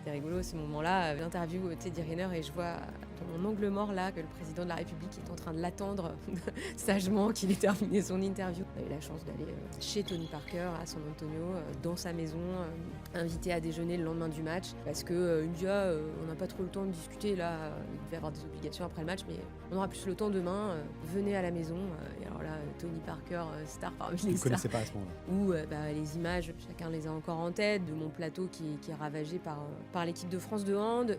C'était rigolo ce moment-là, l'interview Teddy Riner et je vois dans mon angle mort là que le président de la République est en train de l'attendre sagement qu'il ait terminé son interview. On a eu la chance d'aller chez Tony Parker à San Antonio, dans sa maison, invité à déjeuner le lendemain du match parce que il me dit on n'a pas trop le temps de discuter là, il devait avoir des obligations après le match mais on aura plus le temps demain, venez à la maison. Et alors là, Tony Parker, star parmi Tu les ne stars. connaissais pas à ce moment-là. Où les images, chacun les a encore en tête, de mon plateau qui est ravagé par l'équipe de France de hand.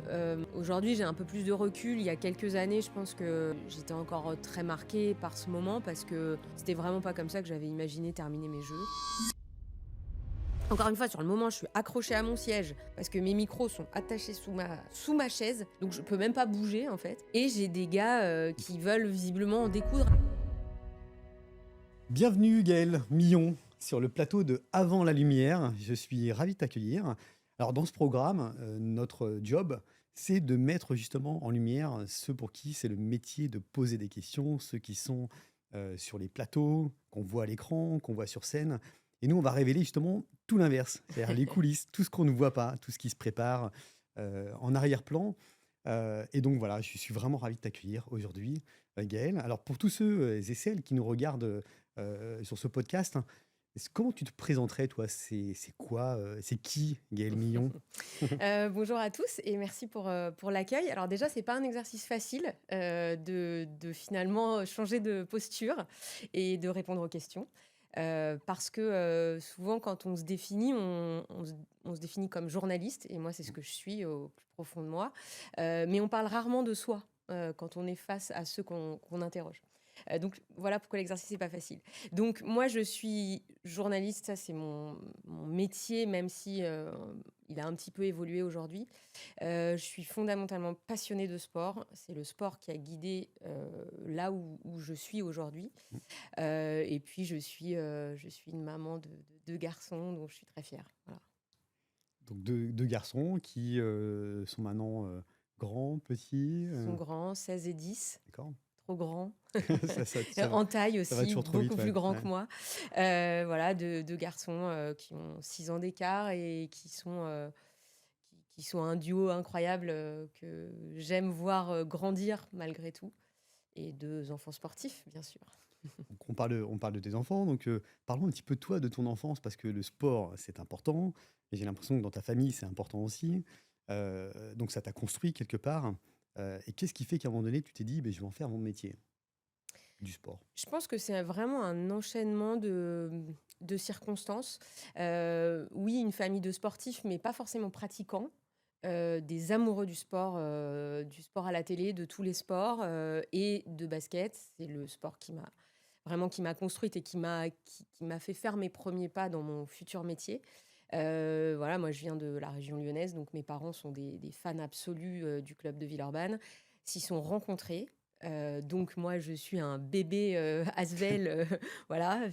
Aujourd'hui, j'ai un peu plus de recul. Il y a quelques années, je pense que j'étais encore très marquée par ce moment parce que c'était vraiment pas comme ça que j'avais imaginé terminer mes jeux. Encore une fois, sur le moment, je suis accrochée à mon siège parce que mes micros sont attachés sous ma chaise, donc je peux même pas bouger en fait. Et j'ai des gars qui veulent visiblement en découdre. Bienvenue Gaël Millon sur le plateau de Avant la Lumière. Je suis ravi de t'accueillir. Alors dans ce programme, notre job, c'est de mettre justement en lumière ceux pour qui c'est le métier de poser des questions, ceux qui sont sur les plateaux, qu'on voit à l'écran, qu'on voit sur scène. Et nous, on va révéler justement tout l'inverse, c'est-à-dire les coulisses, tout ce qu'on ne voit pas, tout ce qui se prépare en arrière-plan. Et donc voilà, je suis vraiment ravi de t'accueillir aujourd'hui, Gaël. Alors pour tous ceux et celles qui nous regardent sur ce podcast, hein, comment tu te présenterais, toi? C'est quoi, c'est qui Gaël Millon? Bonjour à tous et merci pour l'accueil. Alors déjà, c'est pas un exercice facile de finalement changer de posture et de répondre aux questions. Parce que souvent, quand on se définit, on se définit comme journaliste, et moi, c'est ce que je suis au plus profond de moi. Mais on parle rarement de soi quand on est face à ceux qu'on interroge. Donc voilà pourquoi l'exercice n'est pas facile. Donc moi, je suis journaliste, ça c'est mon métier, même si il a un petit peu évolué aujourd'hui. Je suis fondamentalement passionnée de sport. C'est le sport qui a guidé là où je suis aujourd'hui. Et puis je suis une maman de deux garçons, dont je suis très fière. Voilà. Donc deux garçons qui sont maintenant grands, petits, Ils sont grands, 16 et 10, d'accord? trop grands. Ça En taille ça va aussi, toujours trop vite, beaucoup ouais, plus grands ouais. que moi. Voilà, deux garçons qui ont 6 ans d'écart et qui sont un duo incroyable que j'aime voir grandir malgré tout. Et deux enfants sportifs, bien sûr. Donc on parle de tes enfants, donc parlons un petit peu de toi, de ton enfance, parce que le sport, c'est important, et j'ai l'impression que dans ta famille, c'est important aussi. Donc ça t'a construit quelque part. Et qu'est-ce qui fait qu'à un moment donné, tu t'es dit, ben, je vais en faire mon métier du sport? Je pense que c'est vraiment un enchaînement de circonstances. Oui, une famille de sportifs, mais pas forcément pratiquants. Des amoureux du sport à la télé, de tous les sports et de basket. C'est le sport qui m'a construite et qui m'a fait faire mes premiers pas dans mon futur métier. Voilà, moi je viens de la région lyonnaise, donc mes parents sont des fans absolus du club de Villeurbanne. S'y sont rencontrés. Donc moi je suis un bébé Asvel, voilà.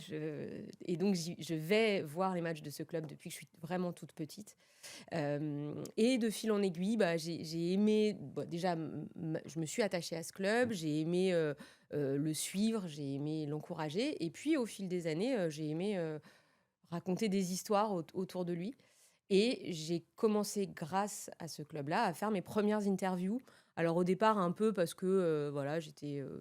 Et donc je vais voir les matchs de ce club depuis que je suis vraiment toute petite. Et de fil en aiguille, j'ai aimé. Déjà, je me suis attachée à ce club, j'ai aimé le suivre, j'ai aimé l'encourager. Et puis, au fil des années, j'ai aimé raconter des histoires autour de lui. Et j'ai commencé, grâce à ce club-là, à faire mes premières interviews. Alors, au départ, un peu parce que voilà,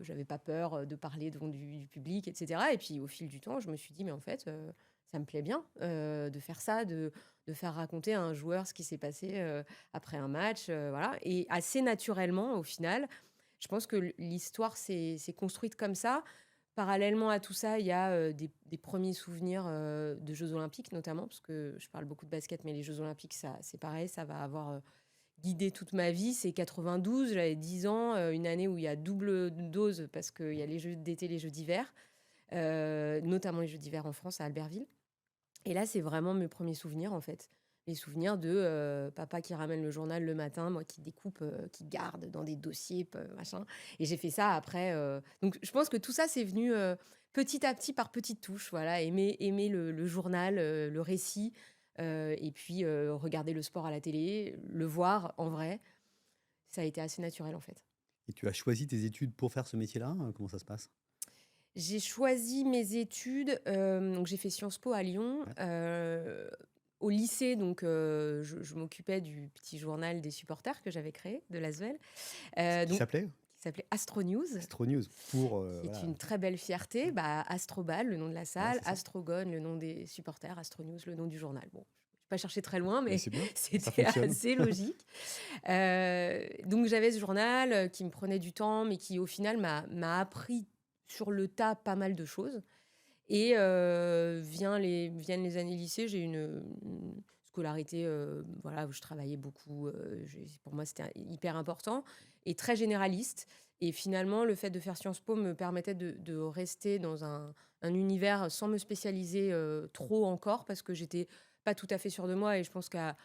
j'avais pas peur de parler devant du public, etc. Et puis, au fil du temps, je me suis dit, mais en fait, ça me plaît bien de faire ça, de faire raconter à un joueur ce qui s'est passé après un match. Voilà. Et assez naturellement, au final, je pense que l'histoire s'est construite comme ça. Parallèlement à tout ça, il y a des premiers souvenirs de Jeux Olympiques, notamment, parce que je parle beaucoup de basket, mais les Jeux Olympiques, c'est pareil, ça va avoir guidé toute ma vie. C'est 92, j'avais 10 ans, une année où il y a double dose, parce qu'il y a les Jeux d'été, les Jeux d'hiver, notamment les Jeux d'hiver en France, à Albertville. Et là, c'est vraiment mes premiers souvenirs, en fait. Les souvenirs de papa qui ramène le journal le matin, moi qui découpe, qui garde dans des dossiers, machin. Et j'ai fait ça après. Donc, je pense que tout ça, c'est venu petit à petit, par petites touches. Voilà, aimer le journal, le récit, et puis regarder le sport à la télé, le voir en vrai. Ça a été assez naturel, en fait. Et tu as choisi tes études pour faire ce métier-là? Comment ça se passe? J'ai choisi mes études, donc j'ai fait Sciences Po à Lyon. Ouais. au lycée, donc je m'occupais du petit journal des supporters que j'avais créé, de l'Asvel, Qui donc s'appelait qui s'appelait Astro News, Astro News pour, qui est voilà. une très belle fierté. Bah, Astrobal, le nom de la Ouais, salle, c'est ça. Astrogone, le nom des supporters, Astro News, le nom du journal. Bon, je n'ai pas cherché très loin, Mais mais c'est bien, ça c'était fonctionne. assez logique. Donc j'avais ce journal qui me prenait du temps, mais qui au final m'a appris sur le tas pas mal de choses. Et viennent les années lycée, j'ai une scolarité voilà, où je travaillais beaucoup. Pour moi, c'était hyper important et très généraliste. Et finalement, le fait de faire Sciences Po me permettait de rester dans un univers sans me spécialiser trop encore, parce que j'étais pas tout à fait sûre de moi. Et je pense qu'à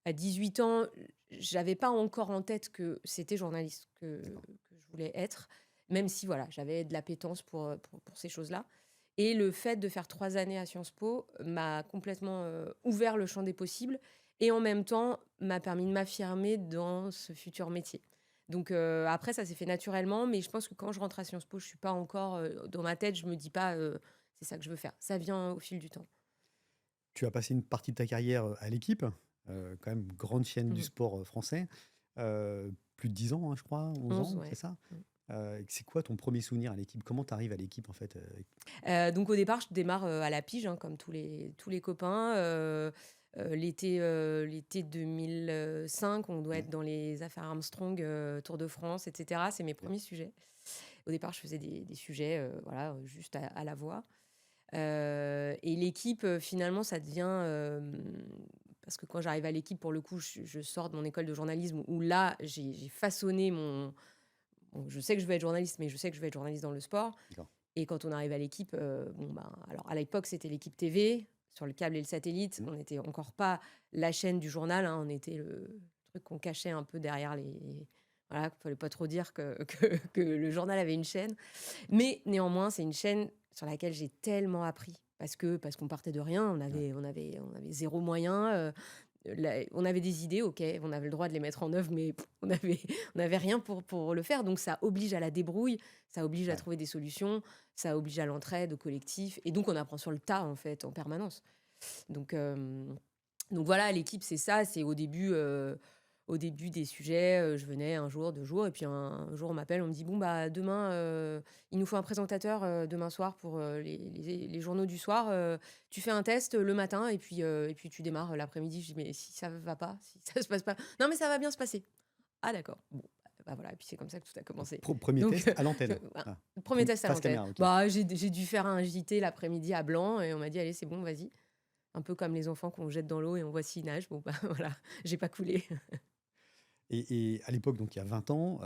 18 ans, j'avais pas encore en tête que c'était journaliste D'accord. que je voulais être, même si voilà, j'avais de l'appétence pour ces choses-là. Et le fait de faire 3 années à Sciences Po m'a complètement ouvert le champ des possibles et en même temps m'a permis de m'affirmer dans ce futur métier. Donc après, ça s'est fait naturellement, mais je pense que quand je rentre à Sciences Po, je suis pas encore dans ma tête, je me dis pas c'est ça que je veux faire. Ça vient au fil du temps. Tu as passé une partie de ta carrière, à l'équipe, quand même grande chaîne du Mmh. sport, français, plus de 10 ans, hein, je crois, 11 11, ans, c'est ouais. ça? Mmh. C'est quoi ton premier souvenir à l'équipe? Comment tu arrives à l'équipe, en fait, Donc au départ, je démarre, à la pige, hein, comme tous les copains. L'été 2005, on doit Ouais, être dans les affaires Armstrong, Tour de France, et cetera. C'est mes OK. premiers sujets. Au départ, je faisais des sujets, voilà, juste à la voix. Et l'équipe, finalement, ça devient, parce que quand j'arrive à l'équipe, pour le coup, je sors de mon école de journalisme où là, j'ai façonné bon, je sais que je veux être journaliste, mais je sais que je veux être journaliste dans le sport. D'accord. Et quand on arrive à l'équipe, bon, ben, alors à l'époque, c'était l'équipe TV, sur le câble et le satellite. Mmh. On n'était encore pas la chaîne du journal, hein, on était le truc qu'on cachait un peu derrière les. Voilà, qu'il ne fallait pas trop dire que le journal avait une chaîne. Mais néanmoins, c'est une chaîne sur laquelle j'ai tellement appris. Parce qu'on partait de rien, Ouais. on avait zéro moyen. On avait des idées, ok, on avait le droit de les mettre en œuvre, mais on avait rien pour le faire. Donc ça oblige à la débrouille, ça oblige à Ouais. trouver des solutions, ça oblige à l'entraide, au collectif. Et donc on apprend sur le tas, en fait, en permanence. Donc, donc voilà, l'équipe, c'est ça. C'est au début des sujets, je venais un jour, 2 jours, et puis un jour on m'appelle, on me dit bon bah demain, il nous faut un présentateur demain soir pour les journaux du soir. Tu fais un test le matin et puis tu démarres l'après-midi. Je dis mais si ça va pas, si ça se passe pas, non mais ça va bien se passer. Ah d'accord. Bon bah voilà, et puis c'est comme ça que tout a Donc commencé. premier Donc test à l'antenne? voilà, Ah, premier test à face l'antenne. caméra, OK. Bah j'ai dû faire un JT l'après-midi à Blanc et on m'a dit allez c'est bon vas-y. Un peu comme les enfants qu'on jette dans l'eau et on voit s'ils nagent. Bon, bah, voilà, j'ai pas coulé. Et à l'époque, donc il y a 20 ans,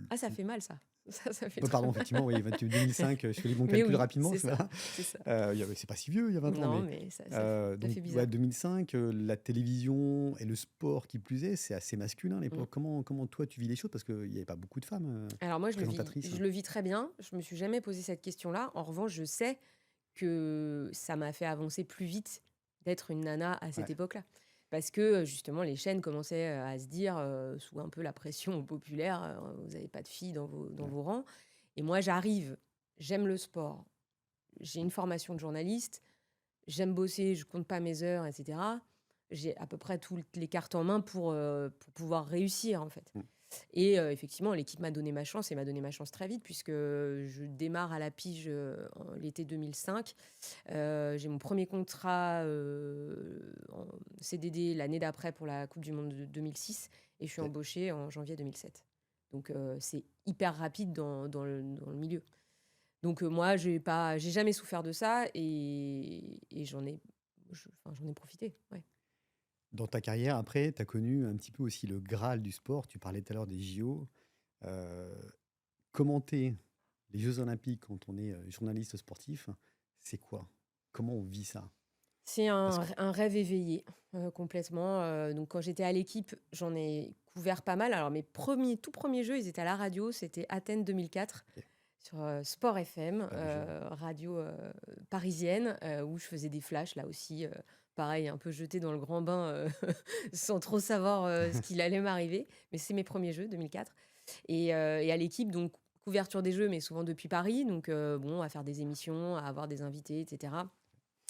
Ah, ça fait mal ça. Ça fait oh très pardon, mal. effectivement, oui, 2005, je fais les bons Mais calculs oui, rapidement, c'est c'est ça, ça. c'est ça. C'est pas si vieux, il y a 20 ans, Non, mais mais ça donc fait ouais, bizarre. 2005, la télévision et le sport qui plus est, c'est assez masculin à Mmh. l'époque. Comment toi tu vis les choses? Parce qu'il y avait pas beaucoup de femmes, Alors moi, présentatrices? je le vis très bien. Je me suis jamais posé cette question-là. En revanche, je sais que ça m'a fait avancer plus vite d'être une nana à cette Ouais, époque-là. Parce que, justement, les chaînes commençaient, à se dire, sous un peu la pression populaire, «Vous avez pas de filles dans ouais, vos rangs». Et moi, j'arrive, j'aime le sport, j'ai une formation de journaliste, j'aime bosser, je compte pas mes heures, et cetera. J'ai à peu près toutes les cartes en main pour pouvoir réussir, en fait. mmh, Et effectivement, l'équipe m'a donné ma chance et m'a donné ma chance très vite puisque je démarre à la pige, en l'été 2005. J'ai mon premier contrat, en CDD l'année d'après pour la coupe du monde de 2006 et je suis OK. embauchée en janvier 2007. Donc c'est hyper rapide dans le milieu. Donc moi, j'ai jamais souffert de ça et j'en ai profité, ouais. Dans ta carrière après, tu as connu un petit peu aussi le graal du sport. Tu parlais tout à l'heure des JO. Heu, Commenter les jeux olympiques quand on est, journaliste sportif, c'est quoi? Comment on vit ça? C'est Parce que un rêve éveillé, complètement, donc quand j'étais à l'équipe, j'en ai couvert pas mal. Alors mes tout premiers jeux, ils étaient à la radio, c'était Athènes 2004 OK, sur, Sport FM, pas BG, ouais. radio, parisienne, où je faisais des flashs là aussi, pareil un peu jetée dans le grand bain, sans trop savoir, ce qu'il allait m'arriver. Mais c'est mes premiers jeux, 2004 et à l'équipe donc couverture des jeux, mais souvent depuis Paris donc bon, à faire des émissions, à avoir des invités et cetera.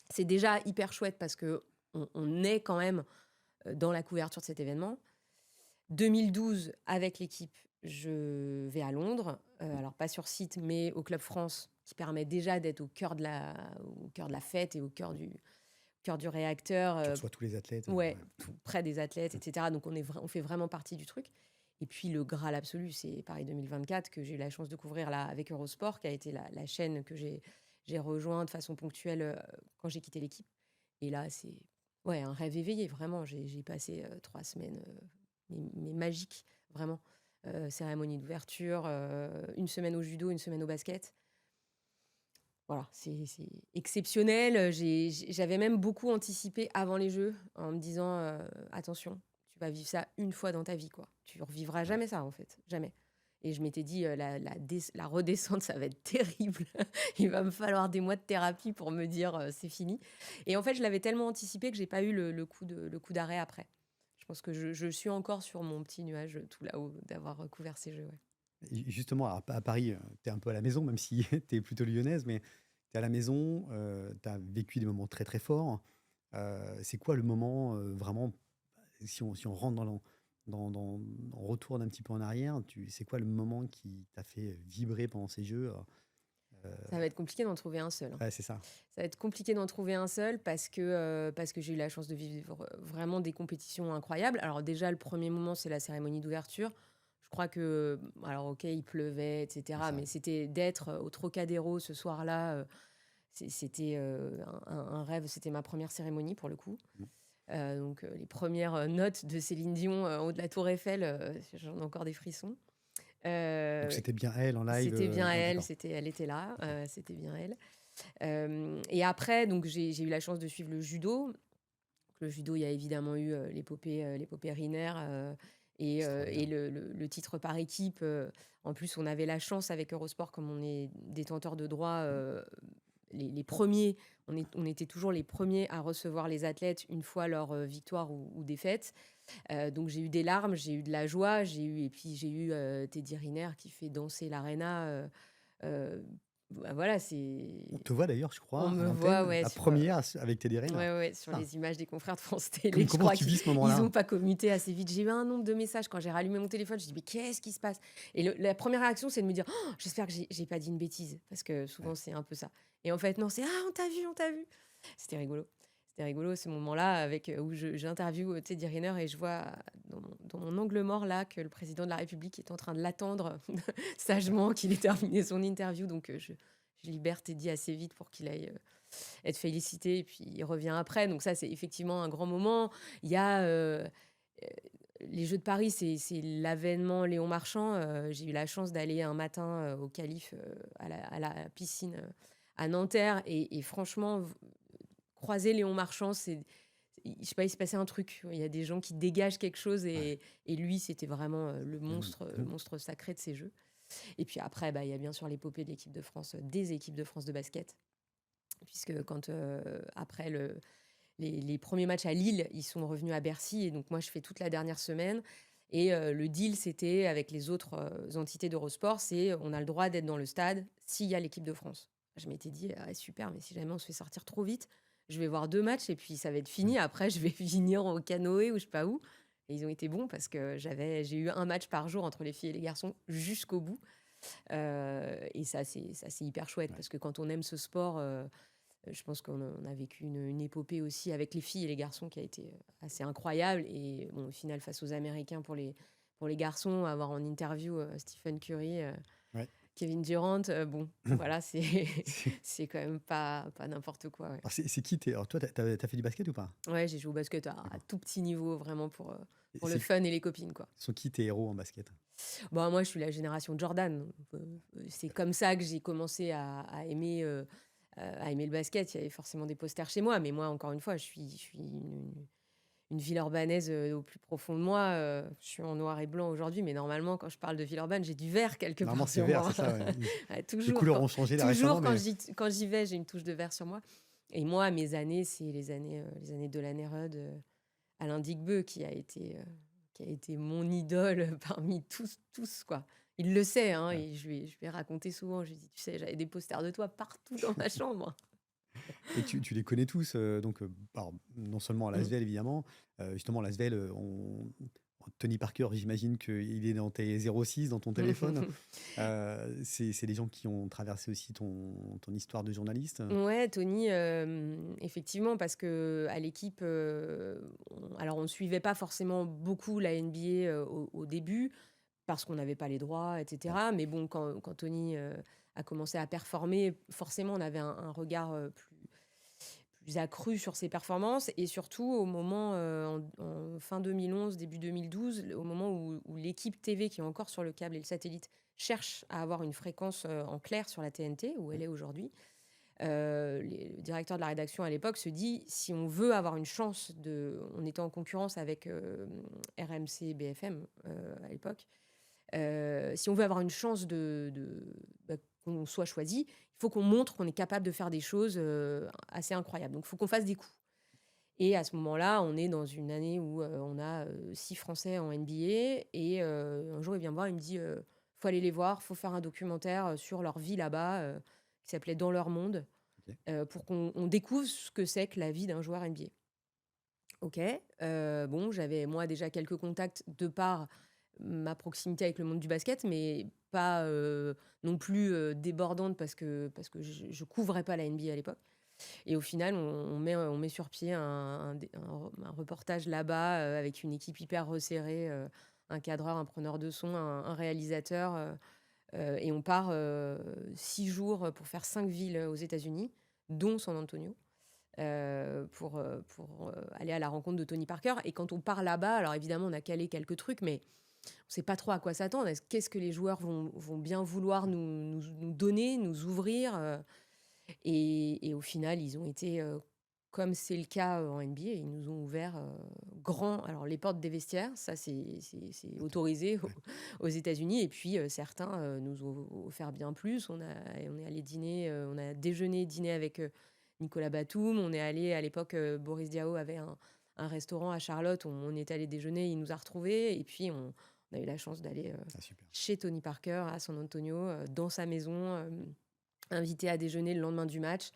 C'est déjà hyper chouette parce qu'on on est quand même dans la couverture de cet événement. 2012, avec l'équipe, je vais à Londres, alors pas sur site, mais au Club France, qui permet déjà d'être au cœur de la fête et au cœur du réacteur. Tu reçois tous les athlètes. Ouais, Ouais. près des athlètes, etc. Donc on fait vraiment partie du truc. Et puis le Graal absolu, c'est Paris 2024 que j'ai eu la chance de couvrir là avec Eurosport, qui a été la chaîne que j'ai rejoint de façon ponctuelle quand j'ai quitté l'équipe. Et là, c'est un rêve éveillé, vraiment. J'ai passé 3 semaines mais magiques, vraiment. Cérémonie d'ouverture, une semaine au judo, une semaine au basket. Voilà, c'est exceptionnel. J'avais même beaucoup anticipé avant les Jeux en me disant attention, tu vas vivre ça une fois dans ta vie, quoi. Tu revivras Ouais. jamais ça, en fait, jamais. Et je m'étais dit la redescente, ça va être terrible. Il va me falloir des mois de thérapie pour me dire c'est fini. Et en fait, je l'avais tellement anticipé que j'ai pas eu le coup d'arrêt après. Je pense que je suis encore sur mon petit nuage tout là-haut d'avoir couvert ces Jeux. Ouais. Et justement, à Paris, tu es un peu à la maison, même si tu es plutôt lyonnaise, mais tu es à la maison, tu as vécu des moments très très forts. C'est quoi le moment vraiment, si on rentre on retourne un petit peu en arrière, c'est quoi le moment qui t'a fait vibrer pendant ces Jeux? Ça va être compliqué d'en trouver un seul, hein. Ouais, c'est ça. Ça va être compliqué d'en trouver un seul parce que j'ai eu la chance de vivre vraiment des compétitions incroyables. Alors déjà, le premier moment, c'est la cérémonie d'ouverture. Je crois que, alors ok, il pleuvait, C'est etc. ça. Mais c'était d'être au Trocadéro ce soir-là. C'était un rêve. C'était ma première cérémonie pour le coup. Mm. Donc les premières notes de Céline Dion en haut de la Tour Eiffel, j'en ai encore des frissons. Donc Euh, c'était bien elle en live. C'était bien Ouais, elle, d'accord. elle était là, c'était bien elle. Et après, donc j'ai eu la chance de suivre le judo. Le judo, il y a évidemment eu l'épopée Riner et Extraordinaire. le titre par équipe. En plus, on avait la chance avec Eurosport, comme on est détenteur de droits, les premiers, on était toujours les premiers à recevoir les athlètes une fois leur victoire ou défaite. Donc j'ai eu des larmes, j'ai eu de la joie, et puis j'ai eu Teddy Riner qui fait danser l'arena. Euh, voilà, On te voit d'ailleurs, je on crois, à me voit, l'antenne, ouais, la sur, première avec Teddy Riner. sur Ah, les images des confrères de France Télé. Je comment crois tu qu'ils vis ce ils moment-là? ont pas commuté assez vite. J'ai eu un nombre de messages quand j'ai rallumé mon téléphone. Je dis mais qu'est-ce qui se passe? Et la première réaction, c'est de me dire oh, j'espère que j'ai pas dit une bêtise parce que souvent Ouais. c'est un peu ça. Et en fait non, c'est ah on t'a vu, on t'a vu. C'était rigolo. C'était rigolo ce moment-là avec où j'interviewe Teddy Riner et je vois dans mon angle mort là que le président de la République est en train de l'attendre sagement qu'il ait terminé son interview. Donc je libère Teddy assez vite pour qu'il aille être félicité et puis il revient après. Donc ça, c'est effectivement un grand moment. Il y a les Jeux de Paris, c'est l'avènement Léon Marchand. J'ai eu la chance d'aller un matin au Calife à la piscine à Nanterre et franchement, croiser Léon Marchand, je sais pas, il se passait un truc. Il y a des gens qui dégagent quelque chose Ouais. et lui, c'était vraiment le Mm. monstre sacré de ces Jeux. Et puis après, bah, il y a bien sûr l'épopée de l'équipe de France, des équipes de France de basket puisque quand après les premiers matchs à Lille, ils sont revenus à Bercy et donc moi je fais toute la dernière semaine et le deal c'était avec les autres entités d'Eurosport, c'est on a le droit d'être dans le stade s'il y a l'équipe de France. Je m'étais dit ah, super, mais si jamais on se fait sortir trop vite, je vais voir 2 matchs et puis ça va être fini. Après je vais finir au canoë ou je sais pas où. Et ils ont été bons parce que j'ai eu un match par jour entre les filles et les garçons jusqu'au bout. Et ça c'est hyper chouette Ouais. parce que quand on aime ce sport, je pense qu'on a vécu une épopée aussi avec les filles et les garçons qui a été assez incroyable. Et bon, au final, face aux Américains pour les garçons, avoir en interview Stephen Curry, Ouais. Kevin Durant, bon, voilà, C'est c'est quand même pas n'importe quoi. Ouais, alors, c'est qui alors toi, t'as fait du basket ou pas? ouais j'ai joué au basket à D'accord. tout petit niveau, vraiment Et pour le fun et les copines, quoi. sont qui tes héros en basket? Bon, moi, je suis la génération Jordan. C'est comme ça que j'ai commencé à aimer le basket. Il y avait forcément des posters chez moi, mais moi, encore une fois, je suis une Villeurbannaise au plus profond de moi. Je suis en noir et blanc aujourd'hui, mais normalement, quand je parle de Villeurbanne, j'ai du vert quelque Normalement, part c'est sur vert, moi. c'est ça, ouais. Ouais, Les couleurs ont changé là récemment, toujours mais quand j'y vais, j'ai une touche de vert sur moi. Et moi, mes années, c'est les années de la Nérode, Alain Digbeu, qui a été mon idole parmi tous, quoi. Il le sait, hein, ouais. et je lui ai raconté souvent. Je lui ai dit, tu sais, j'avais des posters de toi partout dans ma chambre. Et tu les connais tous, donc alors non seulement à Mmh. l'Asvel évidemment, justement l'Asvel, Tony Parker, j'imagine qu'il est dans tes 06 dans ton téléphone. C'est des gens qui ont traversé aussi ton histoire de journaliste? Ouais, Tony, effectivement, parce qu'à l'équipe, on ne suivait pas forcément beaucoup la NBA, au début, parce qu'on n'avait pas les droits, et Ouais, cetera. Mais bon, quand Tony, a commencé à performer, forcément, on avait un regard, plus accru sur ses performances et surtout au moment, en fin 2011, début 2012, au moment où l'équipe TV qui est encore sur le câble et le satellite cherche à avoir une fréquence, en clair sur la TNT, où elle ouais, est aujourd'hui. Le directeur de la rédaction à l'époque se dit: «Si on veut avoir une chance de» on était en concurrence avec, RMC BFM, à l'époque. «Si on veut avoir une chance bah, qu'on soit choisi, il faut qu'on montre qu'on est capable de faire des choses, assez incroyables. Donc il faut qu'on fasse des coups». Et à ce moment-là, on est dans une année où, on a, 6 Français en NBA et un jour, il vient me voir, il me dit, «Faut aller les voir, faut faire un documentaire, sur leur vie là-bas, qui s'appelait Dans leur monde, OK. pour qu'on découvre ce que c'est que la vie d'un joueur NBA». OK, bon, j'avais moi déjà quelques contacts de par ma proximité avec le monde du basket, mais pas, non plus, débordante parce que je couvrais pas la NBA à l'époque. Et au final, on met sur pied un reportage là-bas, avec une équipe hyper resserrée, un cadreur, un preneur de son, un réalisateur, et on part, 6 jours pour faire 5 villes, aux États-Unis, dont San Antonio, pour aller à la rencontre de Tony Parker. Et quand on part là-bas, alors évidemment, on a calé quelques trucs, mais on sait pas trop à quoi s'attendre. Qu'est-ce que les joueurs vont bien vouloir nous donner, nous ouvrir, et au final, ils ont été, comme c'est le cas, en NBA, ils nous ont ouvert, grand alors les portes des vestiaires, ça c'est OK. autorisé aux Ouais. aux États-Unis. Et puis, certains, nous ont offert bien plus. On est allé dîner, on a déjeuné, dîné avec, Nicolas Batum. On est allé à l'époque, Boris Diaw avait un restaurant à Charlotte, on est allé déjeuner, il nous a retrouvés. Et puis on a eu la chance d'aller, Ah super. chez Tony Parker à San Antonio, dans sa maison, invité à déjeuner le lendemain du match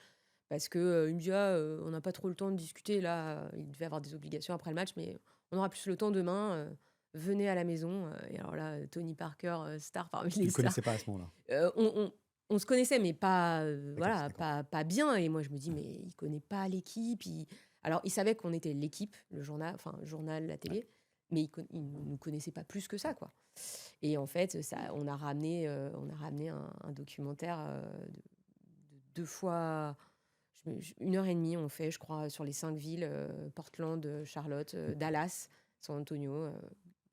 parce que, il me dit: «Ah, on n'a pas trop le temps de discuter là», il devait avoir des obligations après le match, «mais on aura plus le temps demain, venez à la maison», et alors là, Tony Parker, star parmi Tu les le stars. connaissais pas à ce moment-là? On se connaissait mais pas, OK, voilà, d'accord. pas bien. Et moi je me dis: «Mais il connaît pas l'équipe». Alors il savait qu'on était l'équipe, le journal, enfin le journal, la Ouais, télé, mais il nous connaissait pas plus que ça, quoi. Et en fait, ça on a ramené un documentaire, de 2 fois, 1 heure et demie on fait, je crois, sur les 5 villes, Portland, Charlotte, Dallas, San Antonio,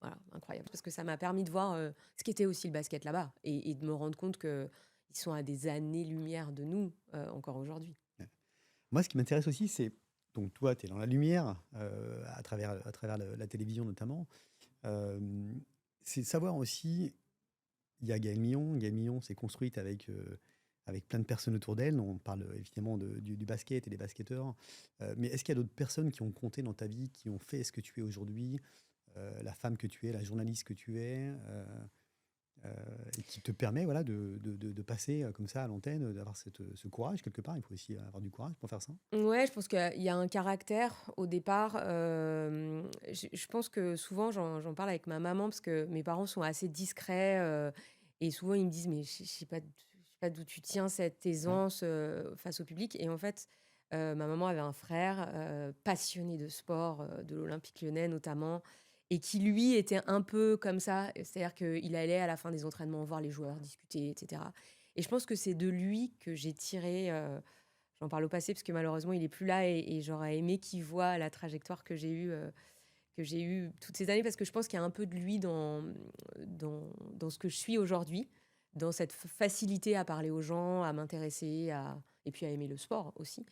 voilà, incroyable. Parce que ça m'a permis de voir, ce qu'était aussi le basket là-bas et de me rendre compte qu'ils sont à des années-lumière de nous, encore aujourd'hui. ouais. Moi, ce qui m'intéresse aussi, c'est donc toi, tu es dans la lumière, à travers la télévision notamment. C'est de savoir aussi, il y a Gaëlle Millon. Gaëlle Millon s'est construite avec plein de personnes autour d'elle. On parle évidemment du basket et des basketteurs. Mais est-ce qu'il y a d'autres personnes qui ont compté dans ta vie, qui ont fait ce que tu es aujourd'hui, la femme que tu es, la journaliste que tu es, et qui te permet voilà, de passer comme ça à l'antenne, d'avoir ce courage quelque part. Il faut aussi avoir du courage pour faire ça. Ouais, je pense qu'il y a un caractère au départ. Je pense que souvent, j'en parle avec ma maman parce que mes parents sont assez discrets, et souvent ils me disent: «Mais je sais pas d'où tu tiens cette Ouais, aisance, face au public». Et en fait, ma maman avait un frère, passionné de sport, de l'Olympique Lyonnais notamment, et qui lui était un peu comme ça. C'est-à-dire qu'il allait à la fin des entraînements voir les joueurs, discuter, et cetera. Et je pense que c'est de lui que j'ai tiré, j'en parle au passé parce que malheureusement il est plus là, et j'aurais aimé qu'il voit la trajectoire que j'ai eue toutes ces années, parce que je pense qu'il y a un peu de lui dans ce que je suis aujourd'hui, dans cette facilité à parler aux gens, à m'intéresser, et puis à aimer le sport aussi.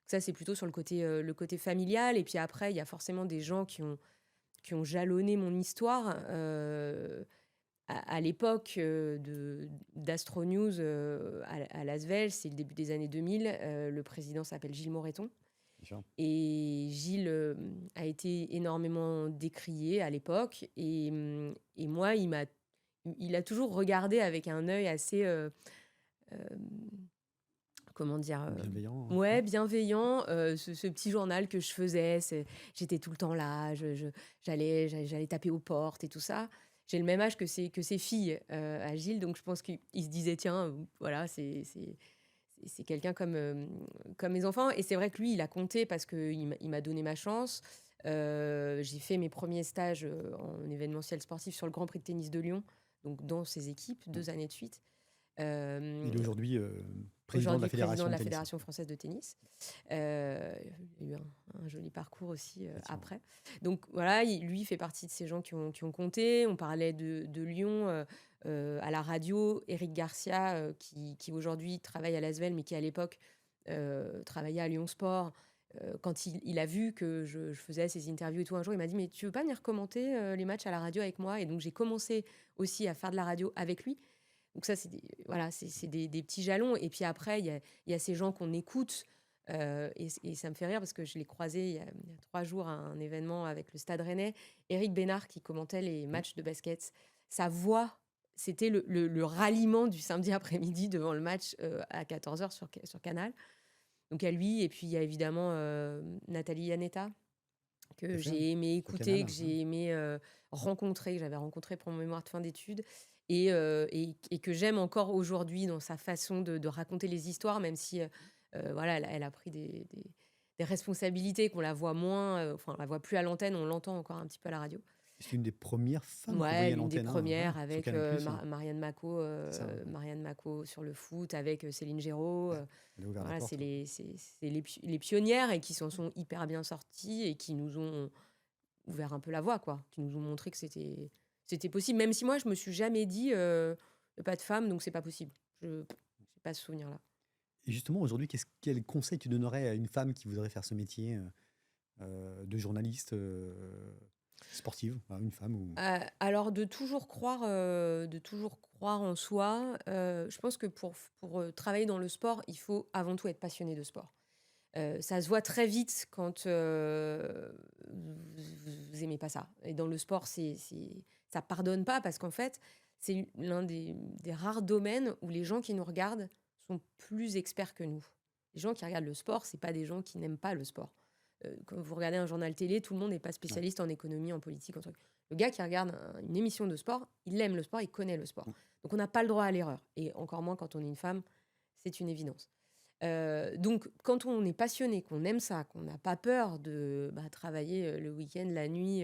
Ça, c'est plutôt sur le côté familial. Et puis après, il y a forcément des gens qui ont jalonné mon histoire. À l'époque, d'Astro News, à Lasvel, c'est le début des années 2000, le président s'appelle Gilles Moreton. bien sûr. Et Gilles, a été énormément décrié à l'époque. Et moi, il a toujours regardé avec un œil assez, hem, comment dire, Bienveillant, ouais, bienveillant. Ce petit journal que je faisais, j'étais tout le temps là, j'allais taper aux portes et tout ça. J'ai le même âge que ses filles, à Gilles, donc je pense qu'il se disait, tiens, voilà, c'est quelqu'un comme mes enfants. Et c'est vrai que lui, il a compté parce qu'il m'a donné ma chance. J'ai fait mes premiers stages en événementiel sportif sur le Grand Prix de tennis de Lyon, donc dans ses équipes, 2 années de suite. Il est aujourd'hui président de la Aujourd'hui président fédération de de la tennis. Fédération française de tennis. Il a eu un joli parcours aussi après. Donc voilà, lui fait partie de ces gens qui ont compté. On parlait de Lyon à la radio. Eric Garcia, qui aujourd'hui travaille à l'Asvel, mais qui à l'époque travaillait à Lyon Sport. Quand il a vu que je faisais ces interviews et tout, un jour, il m'a dit, mais tu veux pas venir commenter les matchs à la radio avec moi? Et donc j'ai commencé aussi à faire de la radio avec lui. Donc ça, voilà, c'est des petits jalons. Et puis après, il y a ces gens qu'on écoute. Et ça me fait rire parce que je l'ai croisé il y a 3 jours à un événement avec le Stade Rennais. Éric Bénard qui commentait les matchs de basket. Sa voix, c'était le ralliement du samedi après-midi devant le match à 14h sur Canal. Donc à lui, et puis il y a évidemment Nathalie Yanetta, que j'ai aimé écouter, que j'ai aimé rencontrer, que j'avais rencontré pour mon mémoire de fin d'études, et que j'aime encore aujourd'hui dans sa façon de raconter les histoires, même si voilà, elle a pris des responsabilités, qu'on la voit moins, enfin on la voit plus à l'antenne, on l'entend encore un petit peu à la radio. C'est une des premières femmes qu'on Ouais, voyait à l'une des l'antenne, premières sur avec Canal+, Marianne Mako, C'est ça, ouais. Marianne Mako sur le foot, avec Céline Géraud. Elle a ouvert la Voilà, porte. c'est les pionnières et qui s'en sont hyper bien sorties et qui nous ont ouvert un peu la voie, quoi. Qui nous ont montré que c'était possible. Même si moi, je me suis jamais dit pas de femme, donc c'est pas possible. Je n'ai pas ce souvenir-là. Et justement, aujourd'hui, quel conseil tu donnerais à une femme qui voudrait faire ce métier de journaliste sportive, une femme ou... Alors, de toujours croire en soi. Je pense que pour travailler dans le sport, il faut avant tout être passionné de sport. Ça se voit très vite quand vous aimez pas ça. Et dans le sport, ça pardonne pas parce qu'en fait, c'est l'un des rares domaines où les gens qui nous regardent sont plus experts que nous. Les gens qui regardent le sport, c'est pas des gens qui n'aiment pas le sport. Quand vous regardez un journal télé, tout le monde n'est pas spécialiste en économie, en politique, en truc. Le gars qui regarde une émission de sport, il aime le sport, il connaît le sport. Donc on n'a pas le droit à l'erreur. Et encore moins quand on est une femme, c'est une évidence. Donc, quand on est passionné, qu'on aime ça, qu'on n'a pas peur de travailler le week-end, la nuit,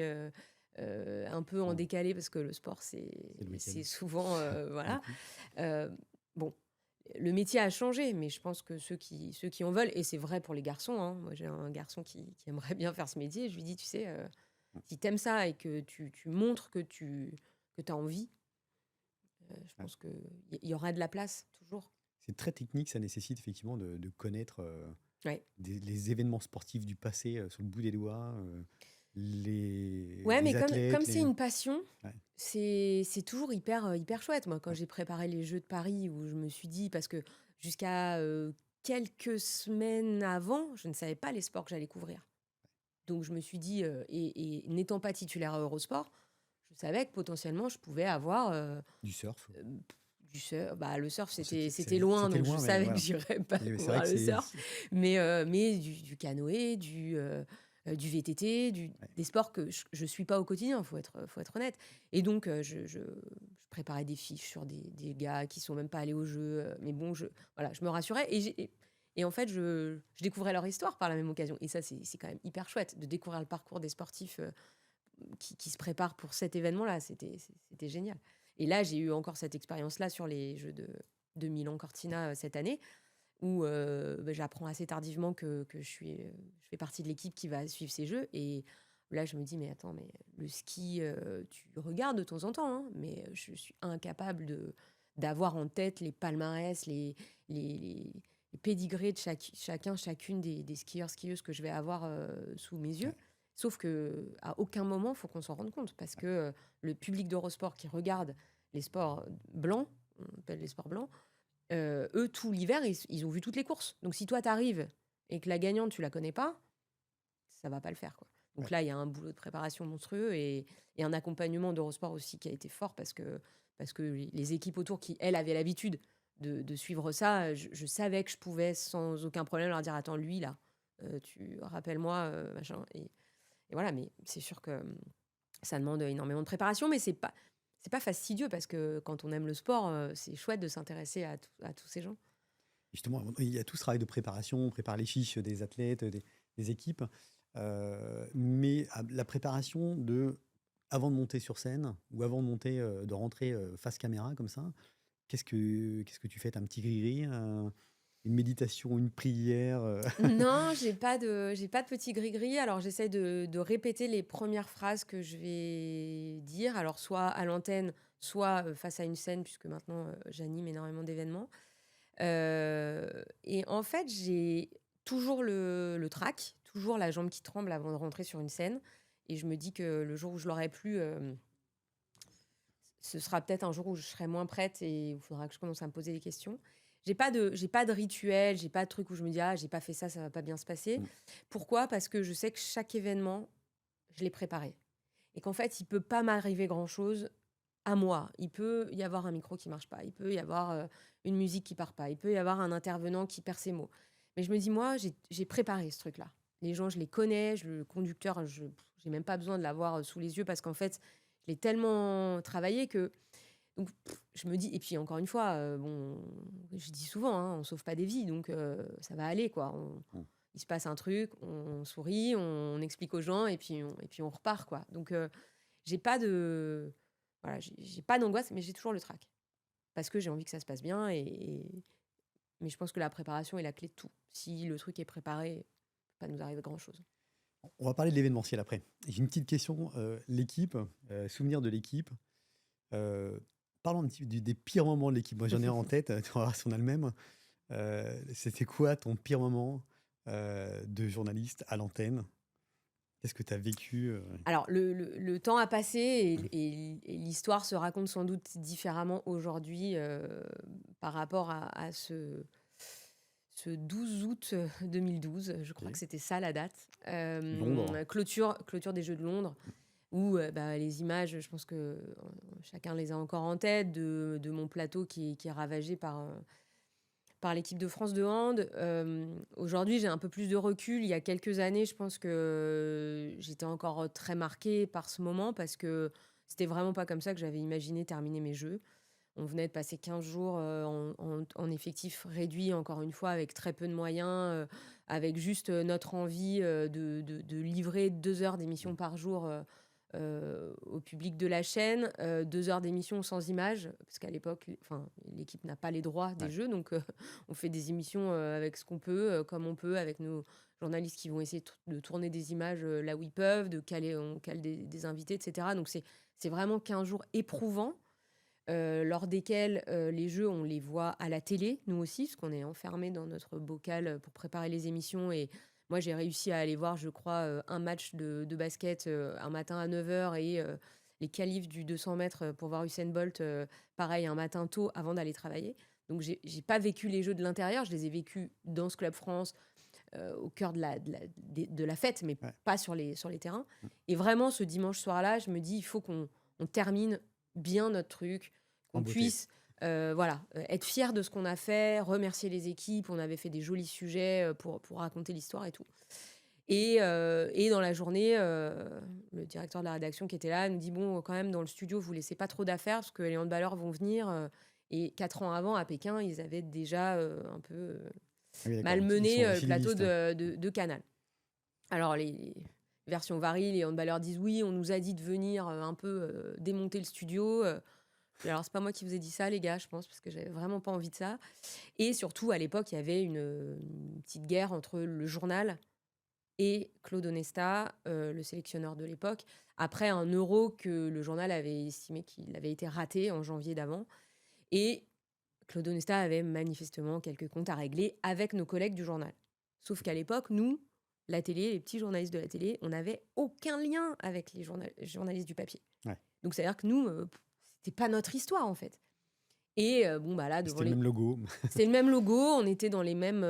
un peu en décalé, parce que le sport, c'est souvent... voilà. Bon, le métier a changé, mais je pense que ceux qui en veulent, et c'est vrai pour les garçons, hein, moi j'ai un garçon qui aimerait bien faire ce métier, je lui dis, tu sais, si t'aimes ça et que tu montres que t'as envie, je pense qu'il y aura de la place, toujours. C'est très technique, ça nécessite effectivement de connaître Ouais. les événements sportifs du passé sur le bout des doigts, les mais athlètes. comme c'est une passion, Ouais. c'est toujours hyper chouette. Moi, quand j'ai préparé les Jeux de Paris, où je me suis dit, parce que jusqu'à quelques semaines avant, je ne savais pas les sports que j'allais couvrir. Donc je me suis dit, et n'étant pas titulaire à Eurosport, je savais que potentiellement je pouvais avoir Du surf. du surf. Le surf, c'était C'était loin, c'était donc loin, je mais savais voilà. que j'irais pas C'est vrai couvrir que le surf. Mais du canoë, du VTT, des sports que je suis pas au quotidien, faut être honnête. Et donc, je préparais des fiches sur des gars qui sont même pas allés au jeu. Mais bon, je me rassurais. Et en fait, je découvrais leur histoire par la même occasion. Et ça, c'est quand même hyper chouette de découvrir le parcours des sportifs qui se préparent pour cet événement-là. C'était génial. Et là, j'ai eu encore cette expérience-là sur les Jeux de Milan-Cortina cette année, où j'apprends assez tardivement que je fais partie de l'équipe qui va suivre ces Jeux. Et là, je me dis, mais attends, mais le ski, tu regardes de temps en temps, hein, mais je suis incapable d'avoir en tête les palmarès, les pédigrés de chacune des skieurs, skieuses que je vais avoir sous mes yeux. Sauf qu'à aucun moment, il faut qu'on s'en rende compte, parce que le public d'Eurosport qui regarde les sports blancs, on appelle les sports blancs, eux, tout l'hiver, ils ont vu toutes les courses. Donc, si toi, t'arrives et que la gagnante, tu la connais pas, ça va pas le faire, quoi. Donc là, il y a un boulot de préparation monstrueux et un accompagnement d'Eurosport aussi qui a été fort, parce que les équipes autour qui, elles, avaient l'habitude de suivre ça. Je savais que je pouvais sans aucun problème leur dire: «Attends, lui là, tu rappelle-moi, machin» et voilà, mais c'est sûr que, ça demande énormément de préparation, mais c'est pas fastidieux parce que quand on aime le sport, c'est chouette de s'intéresser à tous ces gens. Justement, il y a tout ce travail de préparation, on prépare les fiches des athlètes, des équipes, mais la préparation avant de monter sur scène ou avant de monter, de rentrer, face caméra comme ça, qu'est-ce que tu fais? Tu as un petit griri-gris, une méditation, une prière, Non, j'ai pas de petit gris-gris. Alors j'essaie de répéter les premières phrases que je vais dire, alors soit à l'antenne, soit, face à une scène puisque maintenant, j'anime énormément d'événements. Et en fait, j'ai toujours le trac, toujours la jambe qui tremble avant de rentrer sur une scène et je me dis que le jour où je l'aurai plus, ce sera peut-être un jour où je serai moins prête et où il faudra que je commence à me poser des questions. J'ai pas de rituel, j'ai pas de truc où je me dis: «Ah, j'ai pas fait ça, ça va pas bien se passer». Mmh. Pourquoi? Parce que je sais que chaque événement, je l'ai préparé et qu'en fait, il peut pas m'arriver grand-chose à moi. Il peut y avoir un micro qui marche pas, il peut y avoir, une musique qui part pas, il peut y avoir un intervenant qui perd ses mots. Mais je me dis: «Moi, j'ai préparé ce truc-là». Les gens, je les connais, le conducteur, j'ai même pas besoin de l'avoir, sous les yeux parce qu'en fait, je l'ai tellement travaillé que donc je me dis et puis encore une fois, bon, je dis souvent, hein, on sauve pas des vies donc ça va aller quoi. Mmh. Il se passe un truc, on sourit, on explique aux gens et puis on repart quoi. Donc j'ai pas de voilà, j'ai pas d'angoisse, mais j'ai toujours le trac. Parce que j'ai envie que ça se passe bien mais je pense que la préparation est la clé de tout. Si le truc est préparé, il peut pas nous arriver grand-chose. On va parler de l'événementiel après. J'ai une petite question, l'équipe, souvenir de l'équipe, heu, parlons un petit des pires moments de l'équipe. Moi, j'en ai un en tête, tu vas voir si on a le même. C'était quoi ton pire moment, de journaliste à l'antenne? Qu'est-ce que tu as vécu, Alors le temps a passé et l'histoire se raconte sans doute différemment aujourd'hui, par rapport à ce 12 août, 2012, je crois OK. que c'était ça la date. Londres? Clôture des Jeux de Londres où, bah, les images, je pense que, chacun les a encore en tête de mon plateau qui est ravagé par l'équipe de France de hand. Aujourd'hui, j'ai un peu plus de recul. Il y a quelques années, je pense que j'étais encore très marquée par ce moment parce que c'était vraiment pas comme ça que j'avais imaginé terminer mes jeux. On venait de passer 15 jours en effectif réduit, encore une fois, avec très peu de moyens, avec juste notre envie de livrer 2 heures d'émission par jour au public de la chaîne, 2 heures d'émission sans images, parce qu'à l'époque, enfin, l'équipe n'a pas les droits des Ouais. jeux, donc on fait des émissions avec ce qu'on peut, comme on peut, avec nos journalistes qui vont essayer de tourner des images là où ils peuvent, on cale des invités, etc. Donc c'est vraiment 15 jours éprouvants, lors desquels les jeux, on les voit à la télé, nous aussi, parce qu'on est enfermés dans notre bocal pour préparer les émissions. Et moi, j'ai réussi à aller voir, je crois, un match de basket un matin à 9 heures et les qualifs du 200 mètres pour voir Usain Bolt, pareil, un matin tôt avant d'aller travailler. Donc, j'ai pas vécu les jeux de l'intérieur, je les ai vécus dans ce Club France, au cœur de la fête, mais Ouais. pas sur les terrains. Mmh. Et vraiment, ce dimanche soir-là, je me dis, il faut qu'on termine bien notre truc, En qu'on beauté. puisse voilà, être fier de ce qu'on a fait, remercier les équipes. On avait fait des jolis sujets pour raconter l'histoire et tout. Et dans la journée, le directeur de la rédaction qui était là nous dit: «Bon, quand même, dans le studio, vous laissez pas trop d'affaires parce que les handballeurs vont venir». Et 4 ans avant, à Pékin, ils avaient déjà un peu Ah oui, d'accord, ils malmené sont le plateau civilistes. de Canal. Alors les versions varient, les handballeurs disent: «Oui, on nous a dit de venir, un peu, démonter le studio», je dis: «Alors c'est pas moi qui vous ai dit ça les gars, je pense, parce que j'avais vraiment pas envie de ça». Et surtout à l'époque, il y avait une petite guerre entre le journal et Claude Onesta, le sélectionneur de l'époque, après un Euro que le journal avait estimé qu'il avait été raté en janvier d'avant. Et Claude Onesta avait manifestement quelques comptes à régler avec nos collègues du journal. Sauf qu'à l'époque, nous, la télé, les petits journalistes de la télé, on n'avait aucun lien avec les journalistes du papier. Ouais. Donc c'est-à-dire que nous, c'était pas notre histoire en fait. Et bon bah là devant C'était le même logo. c'était le même logo, on était dans les mêmes,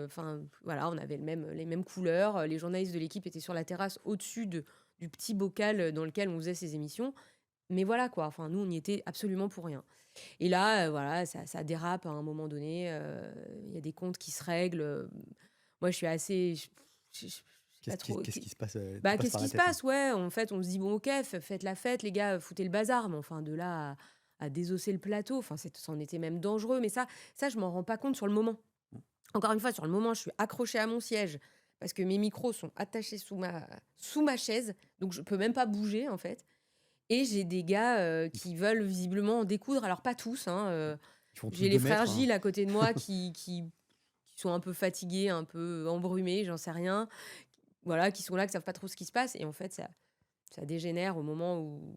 enfin voilà, on avait les mêmes couleurs. Les journalistes de l'équipe étaient sur la terrasse au-dessus du petit bocal dans lequel on faisait ces émissions. Mais voilà quoi, enfin nous on y était absolument pour rien. Et là, voilà, ça dérape à un moment donné, il y a des comptes qui se règlent, moi je suis assez je sais pas trop Qu'est-ce qui se passe, te bah, passe qu'est-ce par qui la se tête, hein? passe? Ouais, en fait, on se dit: «Bon OK, faites la fête les gars, foutez le bazar», mais enfin de là à désosser le plateau, enfin c'en était même dangereux, mais ça je m'en rends pas compte sur le moment. Mmh. Encore une fois, sur le moment, je suis accrochée à mon siège parce que mes micros sont attachés sous ma chaise, donc je peux même pas bouger en fait. Et j'ai des gars, Ils qui veulent visiblement en découdre, alors pas tous, hein, ils font tous j'ai 2 les frères mètres, hein. Gilles à côté de moi qui sont un peu fatigués, un peu embrumés, j'en sais rien. Voilà, qui sont là, qui savent pas trop ce qui se passe et en fait ça dégénère au moment où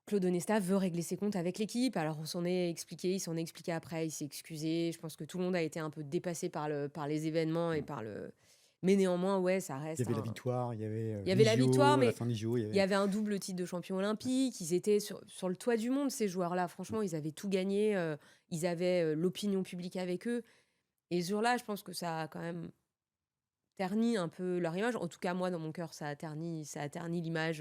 Claude Onesta veut régler ses comptes avec l'équipe. Alors on s'en est expliqué, il s'en est expliqué après, il s'est excusé. Je pense que tout le monde a été un peu dépassé par les événements et Mmh. par le mais néanmoins, ouais, ça Il y reste avait la un victoire, il y avait, il y avait les la victoire, JO, à la mais fin des JO, il y il y avait avait un double titre de champion olympique. Ils étaient sur le toit du monde, ces joueurs-là. mmh, Franchement, ils avaient tout gagné. Ils avaient l'opinion publique avec eux. Et ce jour-là, je pense que ça a quand même terni un peu leur image. En tout cas, moi, dans mon cœur, ça a terni l'image